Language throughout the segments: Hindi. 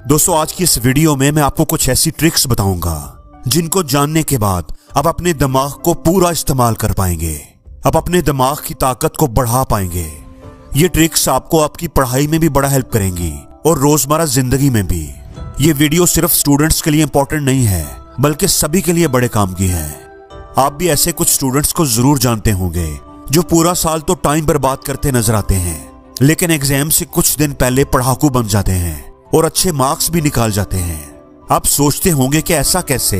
दोस्तों, आज की इस वीडियो में मैं आपको कुछ ऐसी ट्रिक्स बताऊंगा जिनको जानने के बाद आप अपने दिमाग को पूरा इस्तेमाल कर पाएंगे। आप अपने दिमाग की ताकत को बढ़ा पाएंगे। ये ट्रिक्स आपको आपकी पढ़ाई में भी बड़ा हेल्प करेंगी और रोजमर्रा जिंदगी में भी। ये वीडियो सिर्फ स्टूडेंट्स के लिए इंपॉर्टेंट नहीं है, बल्कि सभी के लिए बड़े काम की है। आप भी ऐसे कुछ स्टूडेंट्स को जरूर जानते होंगे जो पूरा साल तो टाइम बर्बाद करते नजर आते हैं, लेकिन एग्जाम से कुछ दिन पहले पढ़ाकू बन जाते हैं और अच्छे मार्क्स भी निकाल जाते हैं। आप सोचते होंगे कि ऐसा कैसे?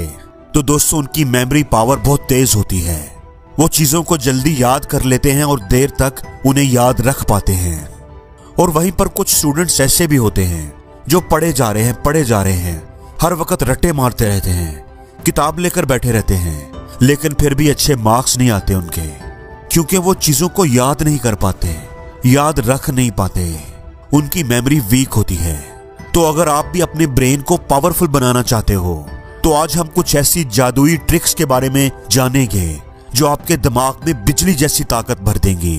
तो दोस्तों, उनकी मेमोरी पावर बहुत तेज होती है। वो चीजों को जल्दी याद कर लेते हैं और देर तक उन्हें याद रख पाते हैं। और वहीं पर कुछ स्टूडेंट्स ऐसे भी होते हैं जो पढ़े जा रहे हैं, हर वक्त रट्टे मारते रहते हैं, किताब लेकर बैठे रहते हैं, लेकिन फिर भी अच्छे मार्क्स नहीं आते उनके, क्योंकि वो चीजों को याद नहीं कर पाते, याद रख नहीं पाते। उनकी मेमोरी वीक होती है। तो अगर आप भी अपने ब्रेन को पावरफुल बनाना चाहते हो तो आज हम कुछ ऐसी जादुई ट्रिक्स के बारे में जानेंगे जो आपके दिमाग में बिजली जैसी ताकत भर देंगी।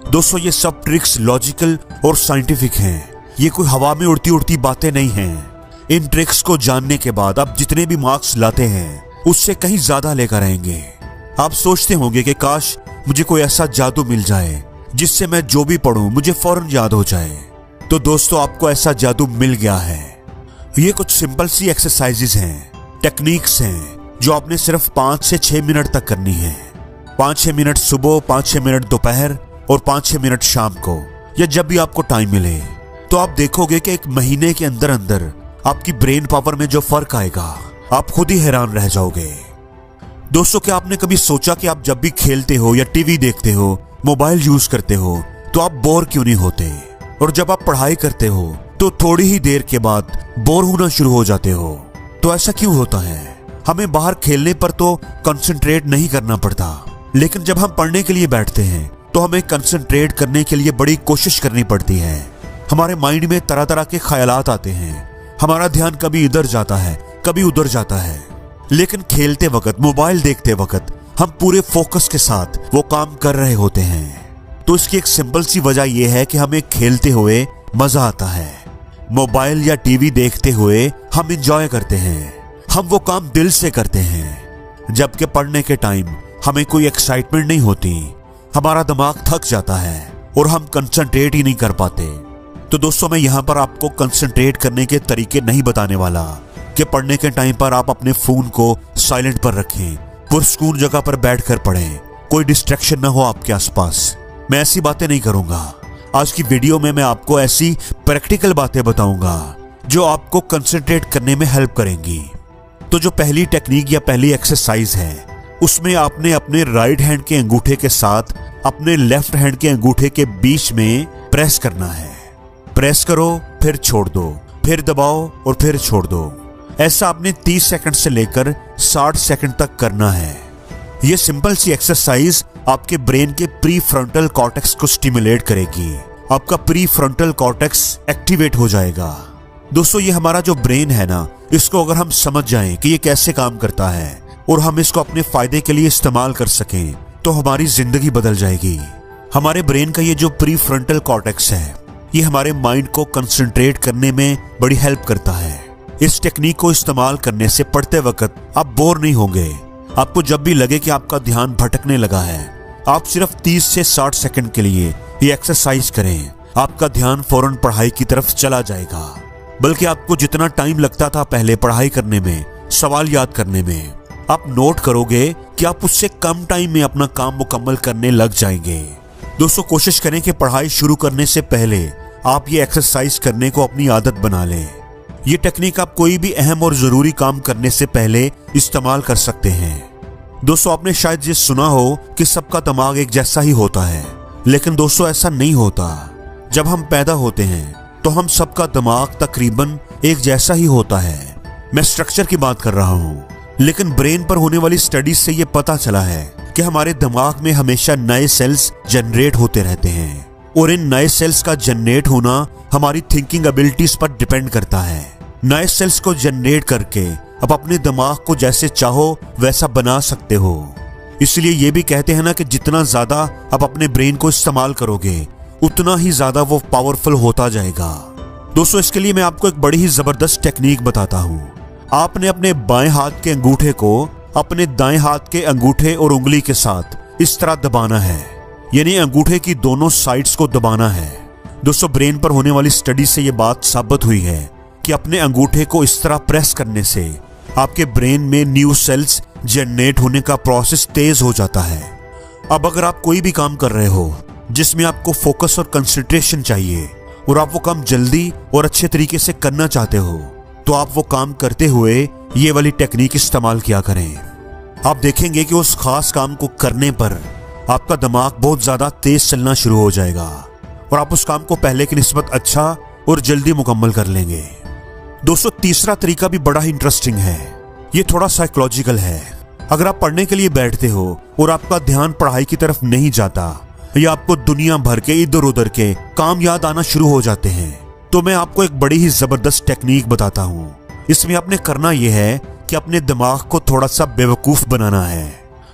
दोस्तों, ये सब ट्रिक्स लॉजिकल और साइंटिफिक हैं। ये कोई हवा में उड़ती उड़ती बातें नहीं हैं। इन ट्रिक्स को जानने के बाद आप जितने भी मार्क्स लाते हैं उससे कहीं ज्यादा लेकर आएंगे। आप सोचते होंगे कि काश मुझे कोई ऐसा जादू मिल जाए जिससे मैं जो भी पढ़ूं मुझे फौरन याद हो जाए। तो दोस्तों, आपको ऐसा जादू मिल गया है। ये कुछ सिंपल सी एक्सरसाइजेस हैं, टेक्निक्स हैं जो आपने सिर्फ 5 से 6 मिनट तक करनी है। 5-6 मिनट सुबह, 5-6 मिनट दोपहर और 5-6 मिनट शाम को, या जब भी आपको टाइम मिले। तो आप देखोगे कि 1 महीने के अंदर अंदर आपकी ब्रेन पावर में जो फर्क आएगा, आप खुद ही हैरान रह जाओगे। दोस्तों, क्या आपने कभी सोचा कि आप जब भी खेलते हो या टीवी देखते हो, मोबाइल यूज करते हो, तो आप बोर क्यों नहीं होते? और जब आप पढ़ाई करते हो तो थोड़ी ही देर के बाद बोर होना शुरू हो जाते हो। तो ऐसा क्यों होता है? हमें बाहर खेलने पर तो कंसंट्रेट नहीं करना पड़ता, लेकिन जब हम पढ़ने के लिए बैठते हैं तो हमें कंसंट्रेट करने के लिए बड़ी कोशिश करनी पड़ती है। हमारे माइंड में तरह तरह के ख्यालात आते हैं। हमारा ध्यान कभी इधर जाता है, कभी उधर जाता है, लेकिन खेलते वक्त, मोबाइल देखते वक्त हम पूरे फोकस के साथ वो काम कर रहे होते हैं। तो इसकी एक सिंपल सी वजह यह है कि हमें खेलते हुए मजा आता है। मोबाइल या टीवी देखते हुए हम एंजॉय करते हैं, हम वो काम दिल से करते हैं। जबकि पढ़ने के टाइम हमें कोई एक्साइटमेंट नहीं होती, हमारा दिमाग थक जाता है और हम कंसंट्रेट ही नहीं कर पाते। तो दोस्तों, मैं यहाँ पर आपको कंसंट्रेट करने के तरीके नहीं बताने वाला कि पढ़ने के टाइम पर आप अपने फोन को साइलेंट पर रखें, पुरसुकून जगह पर बैठकर पढ़ें, कोई डिस्ट्रैक्शन ना हो आपके आसपास। मैं ऐसी बातें नहीं करूंगा। आज की वीडियो में मैं आपको ऐसी प्रैक्टिकल बातें बताऊंगा जो आपको कंसंट्रेट करने में हेल्प करेंगी। तो जो पहली टेक्निक या पहली एक्सरसाइज है, उसमें आपने अपने राइट हैंड के अंगूठे के साथ अपने लेफ्ट हैंड के अंगूठे के बीच में प्रेस करना है। प्रेस करो, फिर छोड़ दो, फिर दबाओ और फिर छोड़ दो। ऐसा आपने 30 सेकंड से लेकर 60 सेकंड तक करना है। यह सिंपल सी एक्सरसाइज आपके ब्रेन के प्री फ्रंटल कॉर्टेक्स को स्टिमुलेट करेगी। आपका प्री फ्रंटल कॉर्टेक्स एक्टिवेट हो जाएगा। दोस्तों, ये हमारा जो ब्रेन है ना, इसको अगर हम समझ जाएं कि ये कैसे काम करता है और हम इसको अपने फायदे के लिए इस्तेमाल कर सकें, तो हमारी जिंदगी बदल जाएगी। हमारे ब्रेन का ये जो प्री फ्रंटल कॉर्टेक्स है, ये हमारे माइंड को कंसंट्रेट करने में बड़ी हेल्प करता है। इस टेक्निक को इस्तेमाल करने से पढ़ते वक्त आप बोर नहीं होंगे। आपको जब भी लगे कि आपका ध्यान भटकने लगा है, आप सिर्फ 30 से 60 सेकंड के लिए ये एक्सरसाइज करें, आपका ध्यान फौरन पढ़ाई की तरफ चला जाएगा। बल्कि आपको जितना टाइम लगता था पहले पढ़ाई करने में, सवाल याद करने में, आप नोट करोगे कि आप उससे कम टाइम में अपना काम मुकम्मल करने लग जाएंगे। दोस्तों, कोशिश करें कि पढ़ाई शुरू करने से पहले आप ये एक्सरसाइज करने को अपनी आदत बना लें। ये टेक्निक आप कोई भी अहम और जरूरी काम करने से पहले इस्तेमाल कर सकते हैं। दोस्तों, आपने शायद ये सुना हो कि सबका दिमाग एक जैसा ही होता है, लेकिन दोस्तों ऐसा नहीं होता। जब हम पैदा होते हैं तो हम सबका दिमाग तकरीबन एक जैसा ही होता है। मैं स्ट्रक्चर की बात कर रहा हूँ, लेकिन ब्रेन पर होने वाली स्टडीज से ये पता चला है कि हमारे दिमाग में हमेशा नए सेल्स जनरेट होते रहते हैं, और इन नए सेल्स का जनरेट होना हमारी थिंकिंग एबिलिटीज पर डिपेंड करता है। नए सेल्स को जनरेट करके आप अपने दिमाग को जैसे चाहो वैसा बना सकते हो। इसलिए ये भी कहते हैं ना कि जितना ज्यादा आप अपने ब्रेन को इस्तेमाल करोगे, उतना ही ज्यादा वो पावरफुल होता जाएगा। दोस्तों इसके लिए मैं आपको एक बड़ी ही जबरदस्त टेक्निक बताता हूं। आपने अपने बाएं हाथ के अंगूठे को अपने दाएं हाथ के अंगूठे और उंगली के साथ इस तरह दबाना है, यानी अंगूठे की दोनों साइड्स को दबाना है। दोस्तों ब्रेन पर होने वाली स्टडी से यह बात साबित हुई है कि अपने अंगूठे को इस तरह प्रेस करने से आपके ब्रेन में न्यू सेल्स जनरेट होने का प्रोसेस तेज हो जाता है। अब अगर आप कोई भी काम कर रहे हो जिसमें आपको फोकस और कंसंट्रेशन चाहिए और आप वो काम जल्दी और अच्छे तरीके से करना चाहते हो, तो आप वो काम करते हुए ये वाली टेक्निक इस्तेमाल किया करें। आप देखेंगे कि उस खास काम को करने पर आपका दिमाग बहुत ज्यादा तेज चलना शुरू हो जाएगा और आप उस काम को पहले की निस्बत अच्छा और जल्दी मुकम्मल कर लेंगे। दोस्तों तीसरा तरीका भी बड़ा ही इंटरेस्टिंग है। ये थोड़ा साइकोलॉजिकल है। अगर आप पढ़ने के लिए बैठते हो और आपका ध्यान पढ़ाई की तरफ नहीं जाता या आपको दुनिया भर के इधर उधर के काम याद आना शुरू हो जाते हैं, तो मैं आपको एक बड़ी ही जबरदस्त टेक्निक बताता हूँ। इसमें आपने करना यह है कि अपने दिमाग को थोड़ा सा बेवकूफ बनाना है।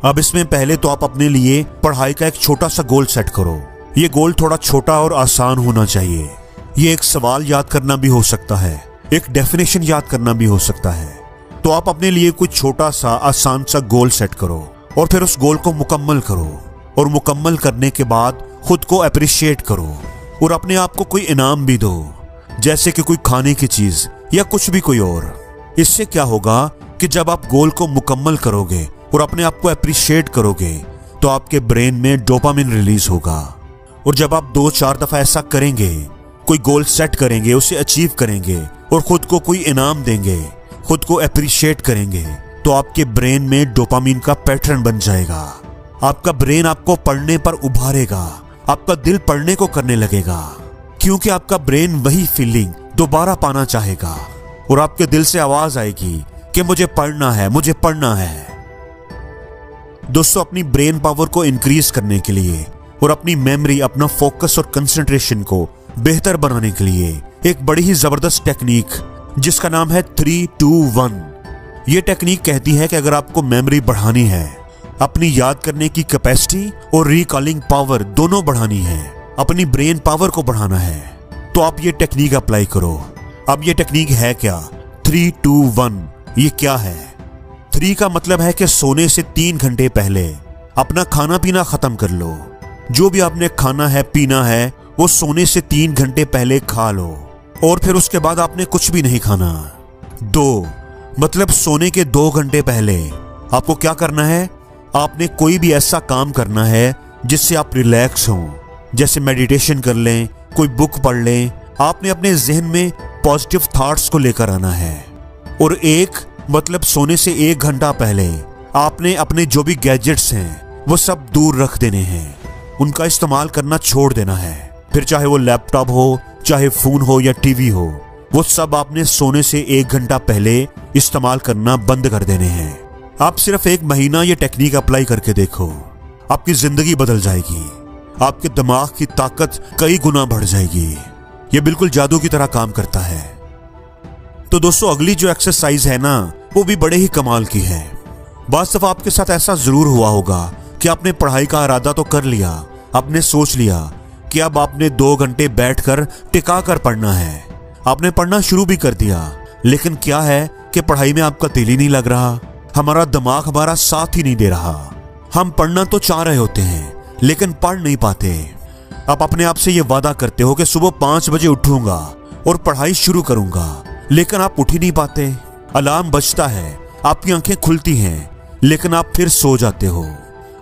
अब इसमें पहले तो आप अपने लिए पढ़ाई का एक छोटा सा गोल सेट करो। ये गोल थोड़ा छोटा और आसान होना चाहिए। ये एक सवाल याद करना भी हो सकता है, एक डेफिनेशन याद करना भी हो सकता है। तो आप अपने लिए कुछ छोटा सा आसान सा गोल सेट करो और फिर उस गोल को मुकम्मल करो और मुकम्मल करने के बाद खुद को अप्रिशिएट करो और अपने आप को कोई इनाम भी दो, जैसे कि कोई खाने की चीज या कुछ भी कोई और। इससे क्या होगा कि जब आप गोल को मुकम्मल करोगे और अपने आप को अप्रिशिएट करोगे तो आपके ब्रेन में डोपामिन रिलीज होगा। और जब आप 2-4 दफा ऐसा करेंगे, कोई गोल सेट करेंगे, उसे अचीव करेंगे और खुद को कोई इनाम देंगे, खुद को अप्रिशिएट करेंगे, तो आपके ब्रेन में डोपामिन का पैटर्न बन जाएगा। आपका ब्रेन आपको पढ़ने पर उभारेगा, आपका दिल पढ़ने को करने लगेगा, क्योंकि आपका ब्रेन वही फीलिंग दोबारा पाना चाहेगा और आपके दिल से आवाज आएगी कि मुझे पढ़ना है, मुझे पढ़ना है। दोस्तों अपनी ब्रेन पावर को इंक्रीज करने के लिए और अपनी मेमोरी, अपना फोकस और कंसंट्रेशन को बेहतर बनाने के लिए एक बड़ी ही जबरदस्त टेक्निक जिसका नाम है 3-2-1। ये टेक्निक कहती है कि अगर आपको मेमोरी बढ़ानी है, अपनी याद करने की कैपेसिटी और रिकॉलिंग पावर दोनों बढ़ानी है, अपनी ब्रेन पावर को बढ़ाना है, तो आप ये टेक्निक अप्लाई करो। अब ये टेक्निक है क्या? 3-2-1 ये क्या है? 3 का मतलब है कि सोने से 3 घंटे पहले अपना खाना पीना खत्म कर लो। जो भी आपने खाना है पीना है वो सोने से 3 घंटे पहले खा लो और फिर उसके बाद आपने कुछ भी नहीं खाना। 2 मतलब सोने के 2 घंटे पहले आपको क्या करना है? आपने कोई भी ऐसा काम करना है जिससे आप रिलैक्स हों, जैसे मेडिटेशन कर लें, कोई बुक पढ़ लें। आपने अपने जहन में पॉजिटिव थॉट्स को लेकर आना है। और 1 मतलब सोने से 1 घंटा पहले आपने अपने जो भी गैजेट्स हैं वो सब दूर रख देने हैं, उनका इस्तेमाल करना छोड़ देना है। फिर चाहे वो लैपटॉप हो, चाहे फोन हो या टीवी हो, वो सब आपने सोने से 1 घंटा पहले इस्तेमाल करना बंद कर देने हैं। आप सिर्फ 1 महीना ये टेक्निक अप्लाई करके देखो, आपकी जिंदगी बदल जाएगी, आपके दिमाग की ताकत कई गुना बढ़ जाएगी। ये बिल्कुल जादू की तरह काम करता है। तो दोस्तों अगली जो एक्सरसाइज है ना, वो भी बड़े ही कमाल की है। बात दफा आपके साथ ऐसा जरूर हुआ होगा कि आपने पढ़ाई का इरादा तो कर लिया, आपने सोच लिया कि अब आपने 2 घंटे बैठकर टिका कर पढ़ना है। आपने पढ़ना शुरू भी कर दिया, लेकिन क्या है कि पढ़ाई में आपका दिल ही नहीं लग रहा, हमारा दिमाग हमारा साथ ही नहीं दे रहा। हम पढ़ना तो चाह रहे होते हैं लेकिन पढ़ नहीं पाते। आप अपने आप से ये वादा करते हो कि सुबह 5 बजे उठूंगा और पढ़ाई शुरू करूंगा, लेकिन आप उठ ही नहीं पाते। अलार्म बजता है, आपकी आंखें खुलती हैं, लेकिन आप फिर सो जाते हो।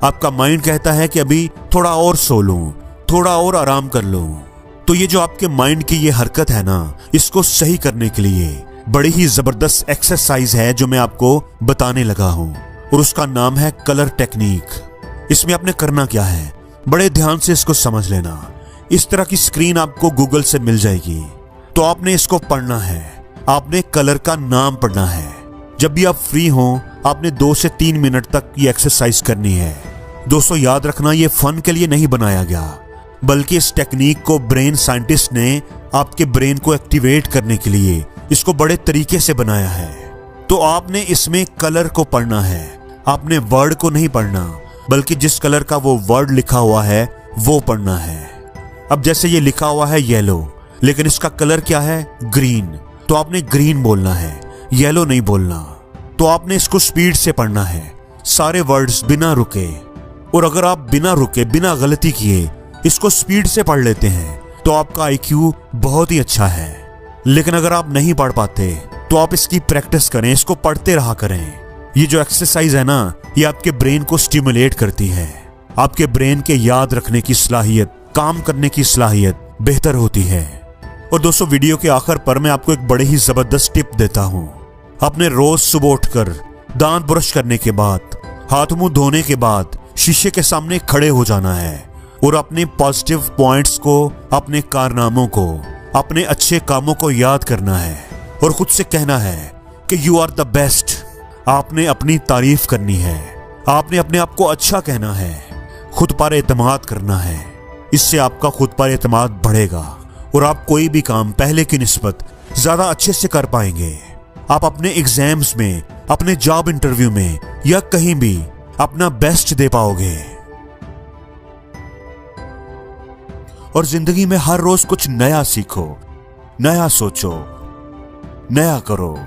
आपका माइंड कहता है कि अभी थोड़ा और सो लूं, थोड़ा और आराम कर लूं। तो ये जो आपके माइंड की ये हरकत है ना, इसको सही करने के लिए बड़ी ही जबरदस्त एक्सरसाइज है जो मैं आपको बताने लगा हूं, और उसका नाम है कलर टेक्निक। इसमें आपने करना क्या है, बड़े ध्यान से इसको समझ लेना। इस तरह की स्क्रीन आपको गूगल से मिल जाएगी, तो आपने इसको पढ़ना है, आपने कलर का नाम पढ़ना है। जब भी आप फ्री हो, आपने 2 से 3 मिनट तक ये एक्सरसाइज करनी है। दोस्तों याद रखना, ये फन के लिए नहीं बनाया गया, बल्कि इस टेक्निक को ब्रेन साइंटिस्ट ने आपके ब्रेन को एक्टिवेट करने के लिए इसको बड़े तरीके से बनाया है। तो आपने इसमें कलर को पढ़ना है, आपने वर्ड को नहीं पढ़ना, बल्कि जिस कलर का वो वर्ड लिखा हुआ है वो पढ़ना है। अब जैसे ये लिखा हुआ है येलो, लेकिन इसका कलर क्या है? ग्रीन। तो आपने ग्रीन बोलना है, येलो नहीं बोलना। तो आपने इसको स्पीड से पढ़ना है, सारे वर्ड्स बिना रुके। और अगर आप बिना रुके, बिना गलती किए इसको स्पीड से पढ़ लेते हैं तो आपका IQ बहुत ही अच्छा है। लेकिन अगर आप नहीं पढ़ पाते तो आप इसकी प्रैक्टिस करें, इसको पढ़ते रहा करें। ये जो एक्सरसाइज है ना, ये आपके ब्रेन को स्टिमुलेट करती है। आपके ब्रेन के याद रखने की सलाहियत, काम करने की सलाहियत बेहतर होती है। और दोस्तों, वीडियो के आखिर पर मैं आपको एक बड़ी ही जबरदस्त टिप देता हूं। आपने रोज सुबह उठकर दांत ब्रश करने के बाद, हाथ मुंह धोने के बाद शीशे के सामने खड़े हो जाना है और अपने पॉजिटिव पॉइंट्स को, अपने कारनामों को, अपने अच्छे कामों को याद करना है और खुद से कहना है कि यू आर द बेस्ट। आपने अपनी तारीफ करनी है, आपने अपने आप को अच्छा कहना है, खुद पर एतमाद करना है। इससे आपका खुद पर एतमाद बढ़ेगा और आप कोई भी काम पहले की निस्बत ज्यादा अच्छे से कर पाएंगे। आप अपने एग्जाम्स में, अपने जॉब इंटरव्यू में या कहीं भी अपना बेस्ट दे पाओगे। और जिंदगी में हर रोज कुछ नया सीखो, नया सोचो, नया करो।